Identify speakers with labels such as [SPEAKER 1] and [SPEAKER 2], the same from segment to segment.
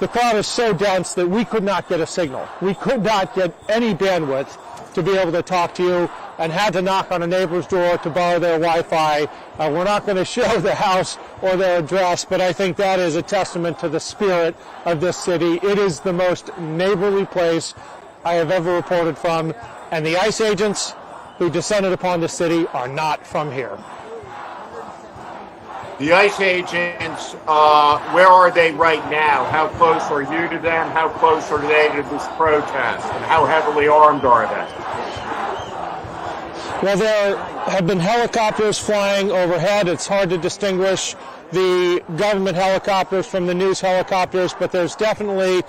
[SPEAKER 1] the crowd is so dense that we could not get a signal. We could not get any bandwidth to be able to talk to you, and had to knock on a neighbor's door to borrow their Wi-Fi. We're not going to show the house or their address, but I think that is a testament to the spirit of this city. It is the most neighborly place I have ever reported from, and the ICE agents who descended upon the city are not from here.
[SPEAKER 2] The ICE agents, where are they right now? How close are you to them? How close are they to this protest? And how heavily armed are they?
[SPEAKER 1] Well, there have been helicopters flying overhead. It's hard to distinguish the government helicopters from the news helicopters, but there's definitely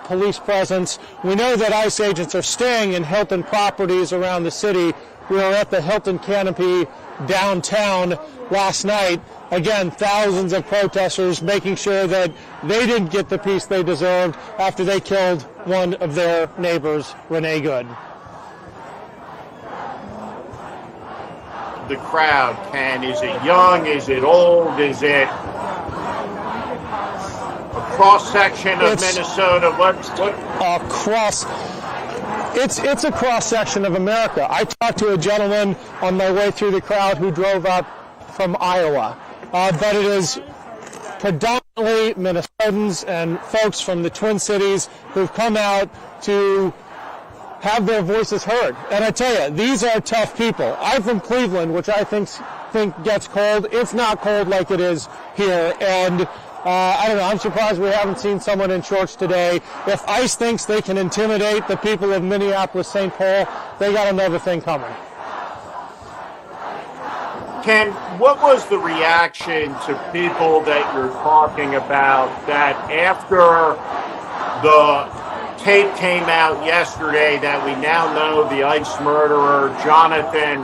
[SPEAKER 1] police presence. We know that ICE agents are staying in Hilton properties around the city. We were at the Hilton Canopy downtown last night. Again, thousands of protesters making sure that they didn't get the peace they deserved after they killed one of their neighbors, Renee Good.
[SPEAKER 2] The crowd, Ken, is it young? Is it old? Is it a cross-section of Minnesota?
[SPEAKER 1] It's a cross-section of America. I talked to a gentleman on my way through the crowd who drove up from Iowa, but it is predominantly Minnesotans and folks from the Twin Cities who've come out to have their voices heard. And I tell you, these are tough people. I'm from Cleveland, which I think gets cold. It's not cold like it is here. And I don't know, I'm surprised we haven't seen someone in shorts today. If ICE thinks they can intimidate the people of Minneapolis, St. Paul, they got another thing coming.
[SPEAKER 2] Ken, what was the reaction to people that you're talking about that after the tape came out yesterday that we now know the ICE murderer, Jonathan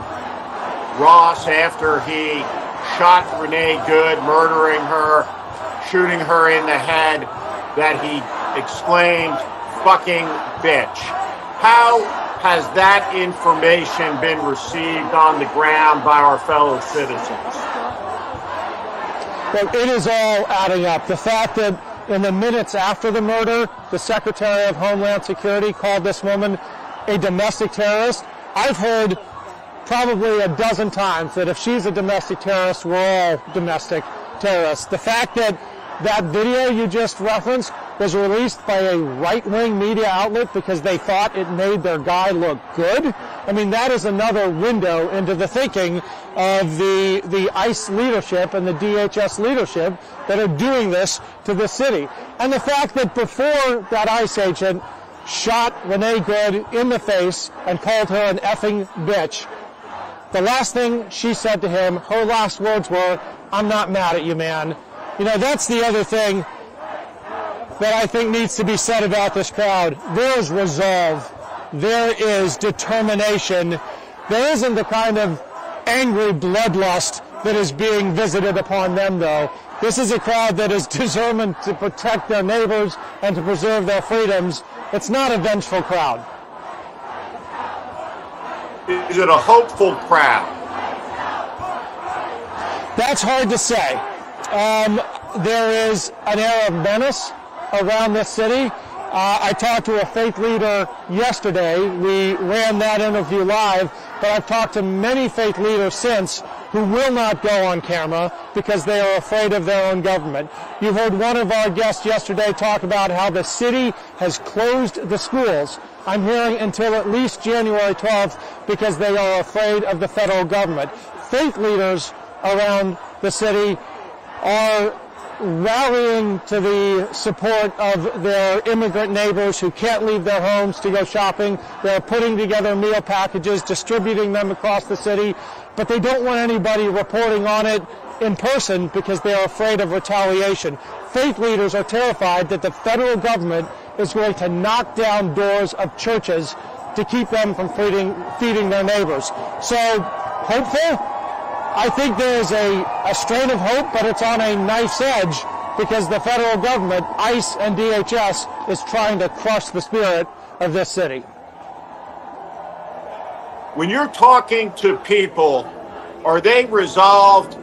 [SPEAKER 2] Ross, after he shot Renee Good, murdering her, shooting her in the head, that he exclaimed, "fucking bitch"? How has that information been received on the ground by our fellow citizens?
[SPEAKER 1] Well, it is all adding up. The fact that in the minutes after the murder, the Secretary of Homeland Security called this woman a domestic terrorist. I've heard probably a dozen times that if she's a domestic terrorist, we're all domestic terrorists. The fact that that video you just referenced was released by a right-wing media outlet because they thought it made their guy look good. I mean, that is another window into the thinking of the ICE leadership and the DHS leadership that are doing this to the city. And the fact that before that ICE agent shot Renee Good in the face and called her an effing bitch, the last thing she said to him, her last words were, "I'm not mad at you, man." You know, that's the other thing that I think needs to be said about this crowd. There is resolve. There is determination. There isn't the kind of angry bloodlust that is being visited upon them, though. This is a crowd that is determined to protect their neighbors and to preserve their freedoms. It's not a vengeful crowd.
[SPEAKER 2] Is it a hopeful crowd?
[SPEAKER 1] That's hard to say. There is an air of menace around this city. I talked to a faith leader yesterday. We ran that interview live, but I've talked to many faith leaders since who will not go on camera because they are afraid of their own government. You heard one of our guests yesterday talk about how the city has closed the schools. I'm hearing until at least January 12th because they are afraid of the federal government. Faith leaders around the city are rallying to the support of their immigrant neighbors who can't leave their homes to go shopping. They're putting together meal packages, distributing them across the city, but they don't want anybody reporting on it in person because they are afraid of retaliation. Faith leaders are terrified that the federal government is going to knock down doors of churches to keep them from feeding their neighbors. So, hopeful? I think there's a strain of hope, but it's on a knife's edge because the federal government, ICE and DHS, is trying to crush the spirit of this city.
[SPEAKER 2] When you're talking to people, are they resolved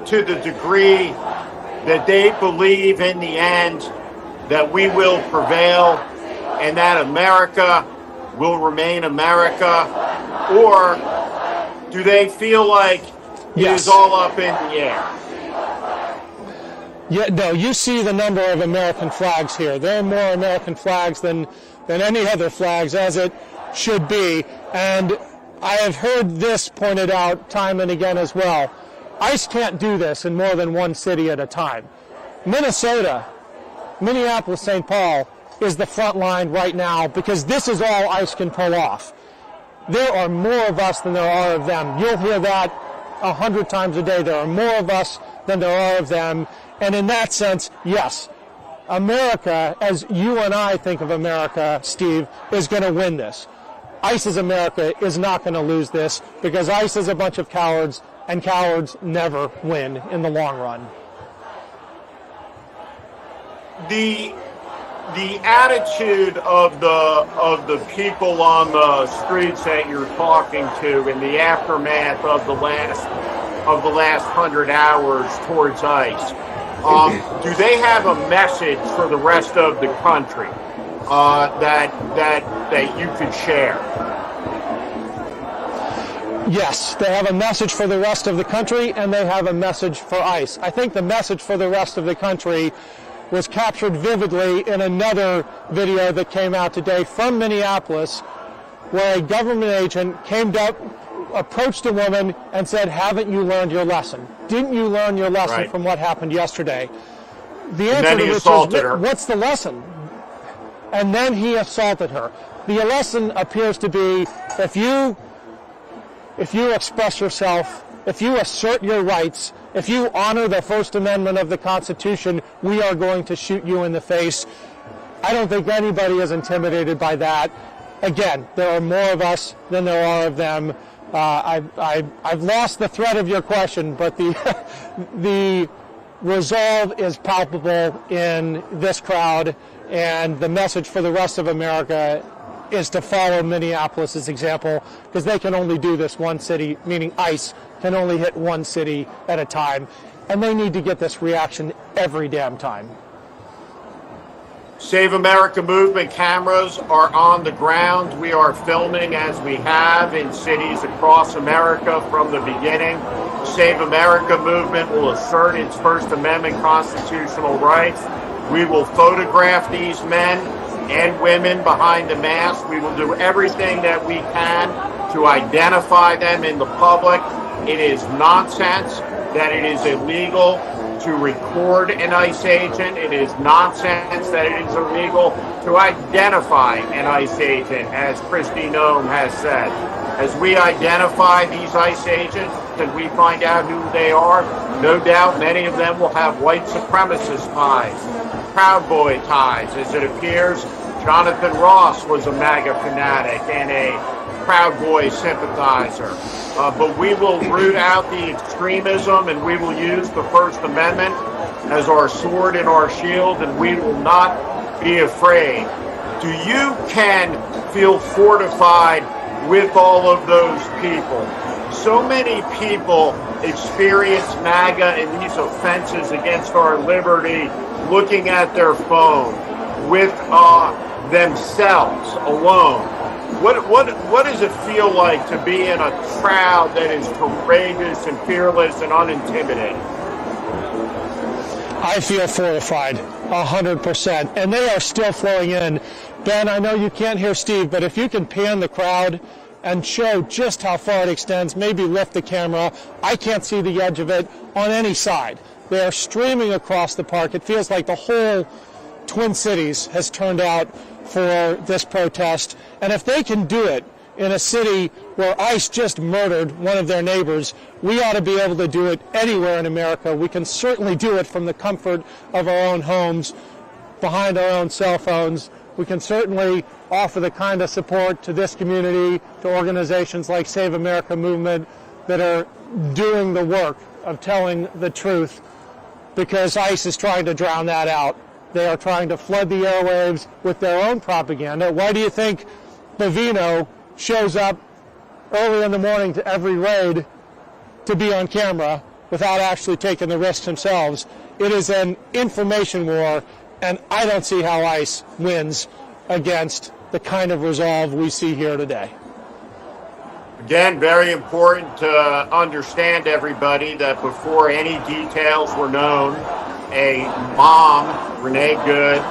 [SPEAKER 2] to the degree that they believe in the end that we will prevail and that America will remain America? Or do they feel like it is all up in the air?
[SPEAKER 1] Yeah, no, you see the number of American flags here. There are more American flags than any other flags, as it should be. And I have heard this pointed out time and again as well. ICE can't do this in more than one city at a time. Minnesota, Minneapolis, St. Paul is the front line right now because this is all ICE can pull off. There are more of us than there are of them. You'll hear that 100 times a day. There are more of us than there are of them. And in that sense, yes, America, as you and I think of America, Steve, is going to win this. ICE's America is not going to lose this because ICE is a bunch of cowards, and cowards never win in the long run.
[SPEAKER 2] The attitude of the people on the streets that you're talking to in the aftermath of the last 100 hours towards ICE, do they have a message for the rest of the country that you could share?
[SPEAKER 1] Yes, they have a message for the rest of the country, and they have a message for ICE. I think the message for the rest of the country was captured vividly in another video that came out today from Minneapolis, where a government agent came up, approached a woman, and said, "Haven't you learned your lesson? Didn't you learn your lesson from what happened yesterday?" The answer to which is, what's the lesson? And then he assaulted her. The lesson appears to be, if you express yourself, if you assert your rights, if you honor the First Amendment of the Constitution, we are going to shoot you in the face. I don't think anybody is intimidated by that. Again, there are more of us than there are of them. I've lost the thread of your question, but the resolve is palpable in this crowd, and the message for the rest of America is to follow Minneapolis' example, because they can only do this one city, meaning ICE can only hit one city at a time, and they need to get this reaction every damn time.
[SPEAKER 2] Save America movement cameras are on the ground. We are filming as we have in cities across America from the beginning. Save America movement will assert its First Amendment constitutional rights. We will photograph these men and women behind the mask. We will do everything that we can to identify them in the public. It is nonsense that it is illegal to record an ICE agent. It is nonsense that it is illegal to identify an ICE agent, as Kristi Noem has said. As we identify these ICE agents and we find out who they are, no doubt many of them will have white supremacist ties, Proud Boy ties. As it appears, Jonathan Ross was a MAGA fanatic and a Proud Boy sympathizer. But we will root out the extremism, and we will use the First Amendment as our sword and our shield, and we will not be afraid. Do you, Ken, feel fortified with all of those people? So many people experience MAGA and these offenses against our liberty looking at their phone with themselves alone. What does it feel like to be in a crowd that is courageous and fearless and unintimidated?
[SPEAKER 1] I feel fortified, 100%, and they are still flowing in. Ben, I know you can't hear Steve, but if you can pan the crowd and show just how far it extends, maybe lift the camera. I can't see the edge of it on any side. They are streaming across the park. It feels like the whole Twin Cities has turned out for this protest. And if they can do it in a city where ICE just murdered one of their neighbors, we ought to be able to do it anywhere in America. We can certainly do it from the comfort of our own homes, behind our own cell phones. We can certainly offer the kind of support to this community, to organizations like Save America Movement that are doing the work of telling the truth, because ICE is trying to drown that out. They are trying to flood the airwaves with their own propaganda. Why do you think Bovino shows up early in the morning to every raid to be on camera without actually taking the risks themselves? It is an information war, And I don't see how ICE wins against the kind of resolve we see here today.
[SPEAKER 2] Again, very important to understand, everybody, that before any details were known, a mom, Renee Good,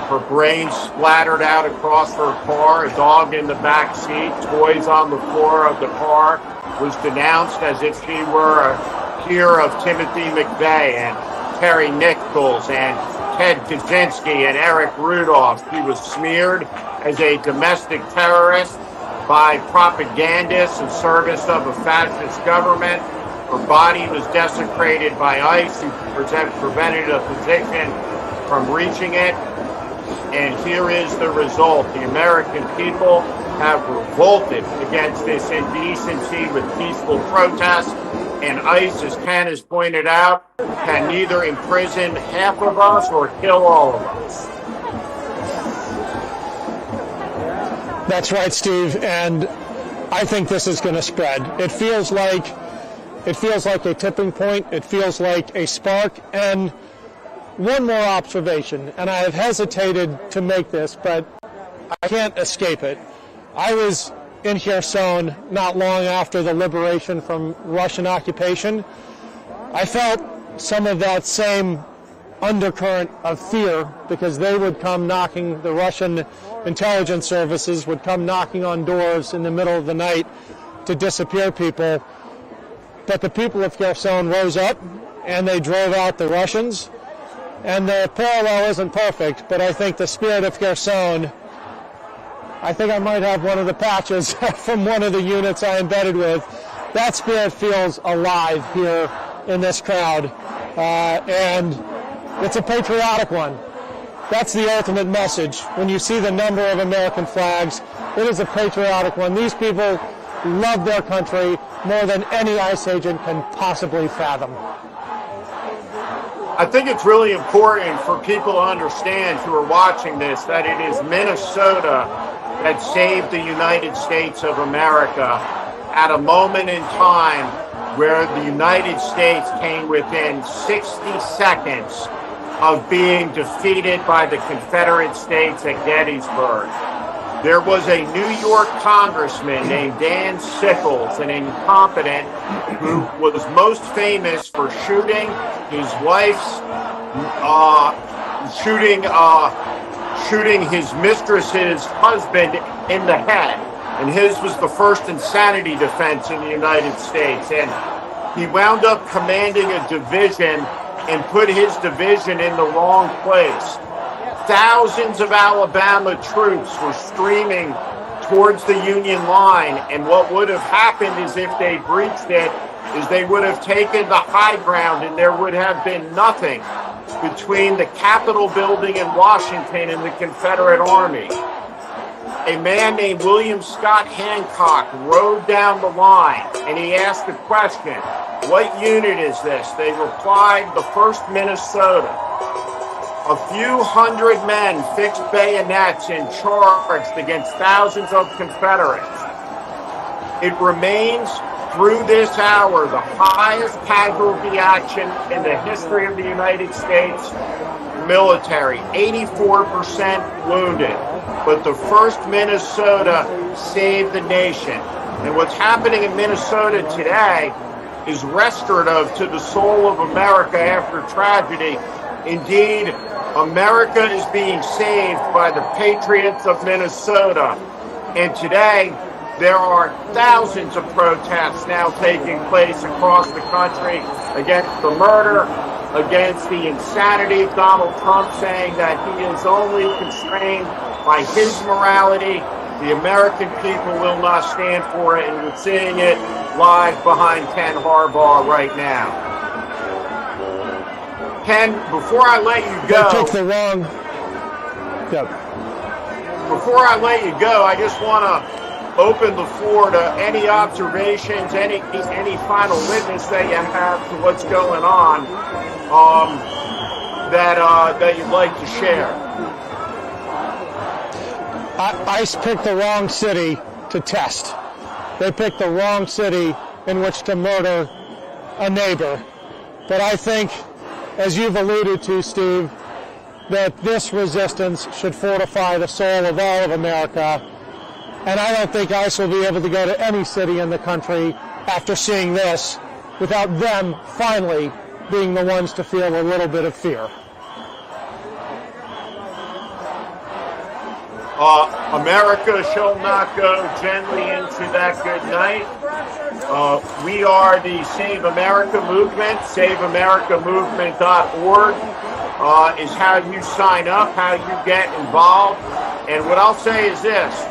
[SPEAKER 2] her brains splattered out across her car, a dog in the back seat, toys on the floor of the car, was denounced as if she were a peer of Timothy McVeigh and Terry Nichols and Ted Kaczynski and Eric Rudolph. She was smeared as a domestic terrorist by propagandists in service of a fascist government. Her body was desecrated by ICE, who prevented a physician from reaching it. And here is the result. The American people have revolted against this indecency with peaceful protests. And ICE, as Ken has pointed out, can neither imprison half of us or kill all of us.
[SPEAKER 1] That's right, Steve. And I think this is going to spread. It feels like a tipping point. It feels like a spark. And one more observation, and I have hesitated to make this, but I can't escape it. I was in Kherson not long after the liberation from Russian occupation. I felt some of that same undercurrent of fear because they would come knocking, the Russian intelligence services would come knocking on doors in the middle of the night to disappear people. But the people of Kherson rose up and they drove out the Russians. And the parallel isn't perfect, but I think the spirit of Kherson, I think I might have one of the patches from one of the units I embedded with. That spirit feels alive here in this crowd, and it's a patriotic one. That's the ultimate message. When you see the number of American flags, it is a patriotic one. These people love their country more than any ICE agent can possibly fathom.
[SPEAKER 2] I think it's really important for people to understand who are watching this that it is Minnesota that saved the United States of America at a moment in time where the United States came within 60 seconds of being defeated by the Confederate States at Gettysburg. There was a New York congressman named Dan Sickles, an incompetent, who was most famous for shooting his wife's, shooting his mistress's husband in the head. And his was the first insanity defense in the United States. And he wound up commanding a division and put his division in the wrong place. Thousands of Alabama troops were streaming towards the Union line, and what would have happened is if they breached it, is they would have taken the high ground and there would have been nothing between the Capitol building in Washington and the Confederate Army. A man named William Scott Hancock rode down the line and he asked the question, "What unit is this?" They replied, "The 1st Minnesota." A few hundred men fixed bayonets and charged against thousands of Confederates. It remains through this hour the highest casualty action in the history of the United States military, 84% wounded. But the 1st Minnesota saved the nation. And what's happening in Minnesota today is restorative to the soul of America after tragedy. Indeed, America is being saved by the patriots of Minnesota. And today, there are thousands of protests now taking place across the country against the murder, against the insanity of Donald Trump saying that he is only constrained by his morality. The American people will not stand for it, and we're seeing it live behind Ken Harbaugh right now. Ken, before I let you go, before I let you go, I just want to open the floor to any observations, any final witness that you have to what's going on that you'd like to share.
[SPEAKER 1] ICE picked the wrong city to test. They picked the wrong city in which to murder a neighbor. But I think, as you've alluded to, Steve, that this resistance should fortify the soul of all of America. And I don't think ICE will be able to go to any city in the country after seeing this without them finally being the ones to feel a little bit of fear.
[SPEAKER 2] America shall not go gently into that good night. We are the Save America Movement. SaveAmericaMovement.org is how you sign up, how you get involved. And what I'll say is this.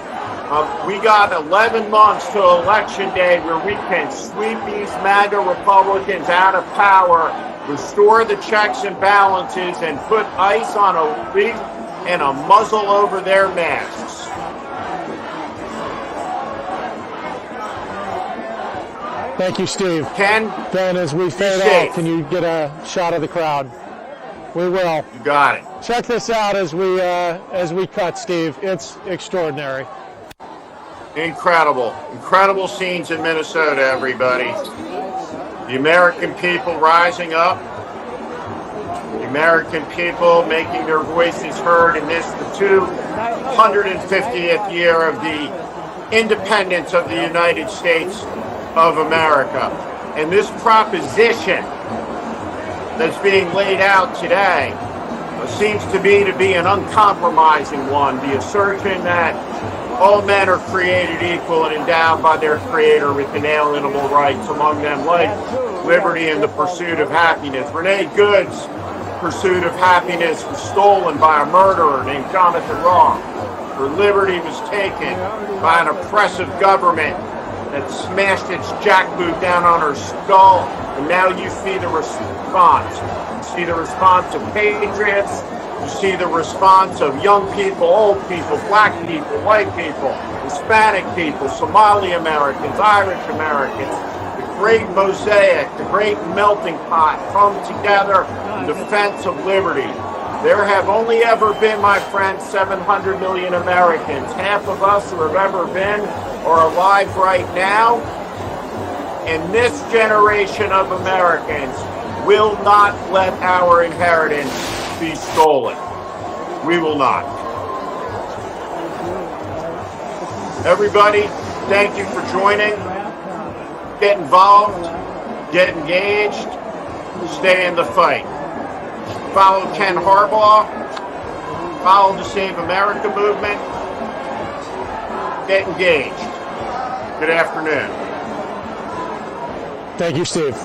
[SPEAKER 2] We got 11 months to Election Day where we can sweep these MAGA Republicans out of power, restore the checks and balances, and put ICE on a leash and a muzzle over their masks.
[SPEAKER 1] Thank you, Steve.
[SPEAKER 2] Ken?
[SPEAKER 1] Then as we fade off, can you get a shot of the crowd? We will.
[SPEAKER 2] You got it.
[SPEAKER 1] Check this out as we cut, Steve. It's extraordinary.
[SPEAKER 2] Incredible. Incredible scenes in Minnesota, everybody. The American people rising up. The American people making their voices heard in this, the 250th year of the independence of the United States of America. And this proposition that's being laid out today seems to be an uncompromising one. The assertion that all men are created equal and endowed by their Creator with inalienable rights, among them life, liberty, and the pursuit of happiness. Renee Good's pursuit of happiness was stolen by a murderer named Jonathan Roth. Her liberty was taken by an oppressive government that smashed its jackboot down on her skull, and now you see the response. You see the response of patriots. You see the response of young people, old people, black people, white people, Hispanic people, Somali Americans, Irish Americans. The great mosaic, the great melting pot come together in defense of liberty. There have only ever been, my friends, 700 million Americans. Half of us who have ever been are alive right now. And this generation of Americans will not let our inheritance be stolen. We will not. Everybody, thank you for joining. Get involved, get engaged, stay in the fight. Follow Ken Harbaugh, follow the Save America movement, get engaged. Good afternoon.
[SPEAKER 1] Thank you, Steve.